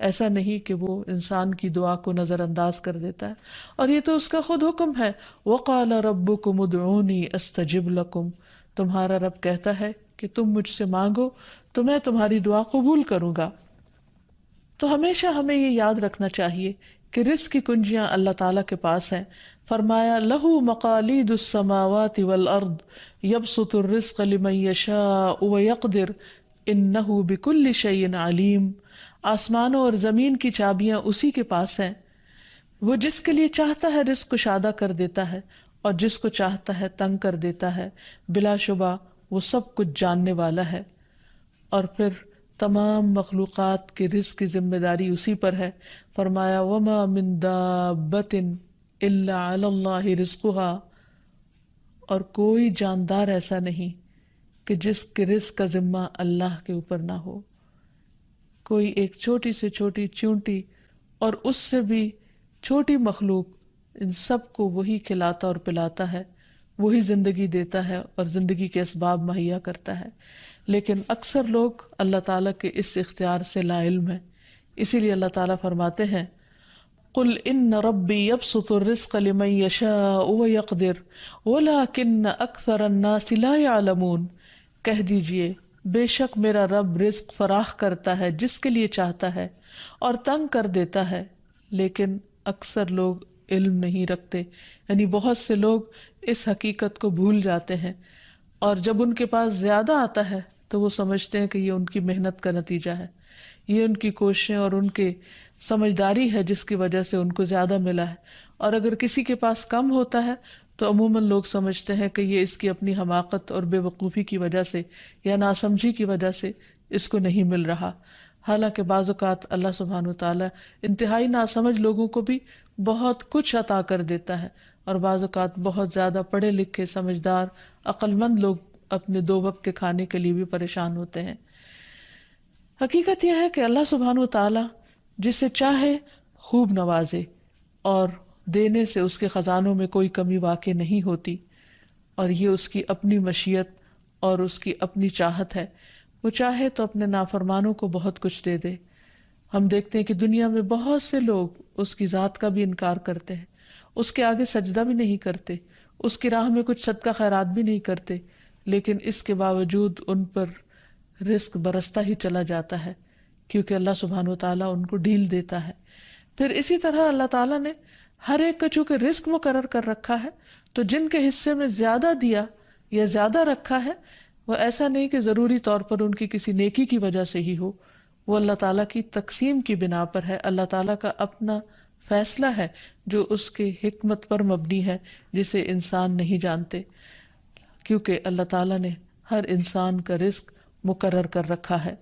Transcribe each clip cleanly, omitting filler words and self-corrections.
ایسا نہیں کہ وہ انسان کی دعا کو نظر انداز کر دیتا ہے، اور یہ تو اس کا خود حکم ہے، وَقَالَ رَبُّكُمُ ادْعُونِي أَسْتَجِبْ لَكُمْ، تمہارا رب کہتا ہے کہ تم مجھ سے مانگو تو میں تمہاری دعا قبول کروں گا۔ تو ہمیشہ ہمیں یہ یاد رکھنا چاہیے کہ رزق کی کنجیاں اللہ تعالیٰ کے پاس ہیں۔ فرمایا لَهُ مَقَالِيدُ السَّمَاوَاتِ وَالْأَرْضِ يَبْسُطُ الرِّزْقَ لِمَن يَشَاءُ وَيَقْدِرُ إِنَّهُ بِكُلِّ شَيْءٍ عَلِيمٌ، آسمانوں اور زمین کی چابیاں اسی کے پاس ہیں، وہ جس کے لیے چاہتا ہے رزق کشادہ کر دیتا ہے اور جس کو چاہتا ہے تنگ کر دیتا ہے، بلا شبہ وہ سب کچھ جاننے والا ہے۔ اور پھر تمام مخلوقات کے رزق کی ذمہ داری اسی پر ہے۔ فرمایا وما من دابۃ الا علی اللہ رزقها، اور کوئی جاندار ایسا نہیں کہ جس کے رزق کا ذمہ اللہ کے اوپر نہ ہو۔ کوئی ایک چھوٹی سے چھوٹی چونٹی اور اس سے بھی چھوٹی مخلوق، ان سب کو وہی کھلاتا اور پلاتا ہے، وہی زندگی دیتا ہے اور زندگی کے اسباب مہیا کرتا ہے، لیکن اکثر لوگ اللہ تعالیٰ کے اس اختیار سے لا علم ہیں۔ اسی لیے اللہ تعالیٰ فرماتے ہیں قل ان ربی یبسط الرزق لمن یشاء ویقدر ولکن اکثر الناس لا یعلمون، کہہ دیجئے بے شک میرا رب رزق فراخ کرتا ہے جس کے لیے چاہتا ہے اور تنگ کر دیتا ہے، لیکن اکثر لوگ علم نہیں رکھتے، یعنی بہت سے لوگ اس حقیقت کو بھول جاتے ہیں، اور جب ان کے پاس زیادہ آتا ہے تو وہ سمجھتے ہیں کہ یہ ان کی محنت کا نتیجہ ہے، یہ ان کی کوششیں اور ان کے سمجھداری ہے جس کی وجہ سے ان کو زیادہ ملا ہے، اور اگر کسی کے پاس کم ہوتا ہے تو عموماً لوگ سمجھتے ہیں کہ یہ اس کی اپنی حماقت اور بے وقوفی کی وجہ سے یا ناسمجھی کی وجہ سے اس کو نہیں مل رہا۔ حالانکہ بعض اوقات اللہ سبحانہ وتعالیٰ انتہائی ناسمجھ لوگوں کو بھی بہت کچھ عطا کر دیتا ہے، اور بعض اوقات بہت زیادہ پڑھے لکھے سمجھدار عقل مند لوگ اپنے 2 وقت کے کھانے کے لیے بھی پریشان ہوتے ہیں۔ حقیقت یہ ہے کہ اللہ سبحانہ وتعالیٰ جسے چاہے خوب نوازے، اور دینے سے اس کے خزانوں میں کوئی کمی واقع نہیں ہوتی، اور یہ اس کی اپنی مشیت اور اس کی اپنی چاہت ہے۔ وہ چاہے تو اپنے نافرمانوں کو بہت کچھ دے دے۔ ہم دیکھتے ہیں کہ دنیا میں بہت سے لوگ اس کی ذات کا بھی انکار کرتے ہیں، اس کے آگے سجدہ بھی نہیں کرتے، اس کی راہ میں کچھ صدقہ خیرات بھی نہیں کرتے، لیکن اس کے باوجود ان پر رزق برستا ہی چلا جاتا ہے، کیونکہ اللہ سبحانہ وتعالیٰ ان کو ڈھیل دیتا ہے۔ پھر اسی طرح اللہ تعالیٰ نے ہر ایک کا چونکہ رزق مقرر کر رکھا ہے، تو جن کے حصے میں زیادہ دیا یا زیادہ رکھا ہے، وہ ایسا نہیں کہ ضروری طور پر ان کی کسی نیکی کی وجہ سے ہی ہو، وہ اللہ تعالیٰ کی تقسیم کی بنا پر ہے، اللہ تعالیٰ کا اپنا فیصلہ ہے جو اس کے حکمت پر مبنی ہے، جسے انسان نہیں جانتے، کیونکہ اللہ تعالیٰ نے ہر انسان کا رزق مقرر کر رکھا ہے،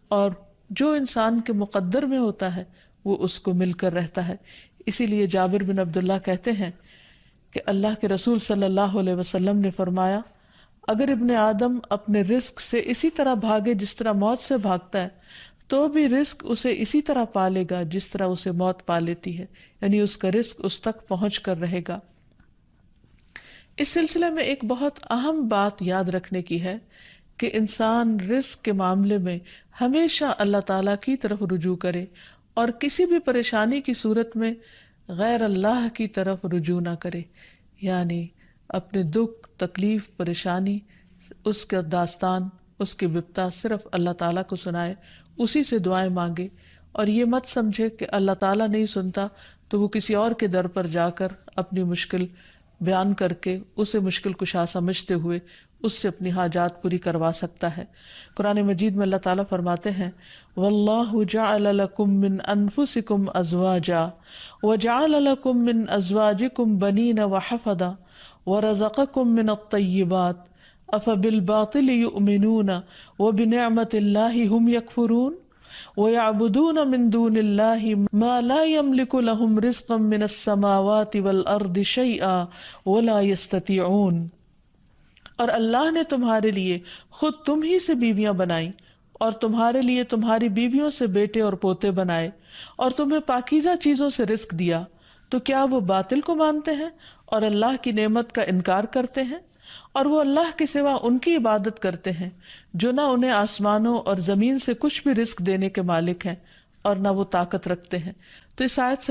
اور جو انسان کے مقدر میں ہوتا ہے وہ اس کو مل کر رہتا ہے۔ اسی لیے جابر بن عبداللہ کہتے ہیں کہ اللہ کے رسول صلی اللہ علیہ وسلم نے فرمایا اگر ابن آدم اپنے رزق سے اسی طرح بھاگے جس طرح موت سے بھاگتا ہے تو بھی رزق اسے اسی طرح پالے گا جس طرح اسے موت پا لیتی ہے، یعنی اس کا رزق اس تک پہنچ کر رہے گا۔ اس سلسلے میں ایک بہت اہم بات یاد رکھنے کی ہے کہ انسان رزق کے معاملے میں ہمیشہ اللہ تعالیٰ کی طرف رجوع کرے، اور کسی بھی پریشانی کی صورت میں غیر اللہ کی طرف رجوع نہ کرے، یعنی اپنے دکھ، تکلیف، پریشانی، اس کا داستان، اس کے بپتا صرف اللہ تعالیٰ کو سنائے، اسی سے دعائیں مانگے، اور یہ مت سمجھے کہ اللہ تعالیٰ نہیں سنتا تو وہ کسی اور کے در پر جا کر اپنی مشکل بیان کر کے اسے مشکل کشا سمجھتے ہوئے اس سے اپنی حاجات پوری کروا سکتا ہے۔ قرآن مجید میں اللہ تعالیٰ فرماتے ہیں وَاللَّهُ جَعَلَ لَكُم مِّنْ أَنفُسِكُمْ أَزْوَاجًا وَجَعَلَ لَكُم مِّنْ أَزْوَاجِكُمْ بَنِينَ وَحَفَدًا وَرَزَقَكُم مِّنَ الطَّيِّبَاتِ أَفَبِالْبَاطِلِ يُؤْمِنُونَ وَبِنِعْمَةِ اللَّهِ هُمْ يَكْفُرُونَ وَيَعْبُدُونَ مِن دُونِ اللَّهِ مَا لَا يَمْلِكُ لَهُمْ رِزْقًا مِّنَ السَّمَاوَاتِ وَالْأَرْضِ شَيْئًا وَلَا يَسْتَطِيعُونَ، اور اللہ نے تمہارے لیے خود تم ہی سے بیویاں بنائیں، اور تمہارے لیے تمہاری بیویوں سے بیٹے اور پوتے بنائے، اور تمہیں پاکیزہ چیزوں سے رزق دیا، تو کیا وہ باطل کو مانتے ہیں اور اللہ کی نعمت کا انکار کرتے ہیں؟ اور وہ اللہ کے سوا ان کی عبادت کرتے ہیں جو نہ انہیں آسمانوں اور زمین سے کچھ بھی رزق دینے کے مالک ہیں اور نہ وہ طاقت رکھتے ہیں. تو اس آیت سے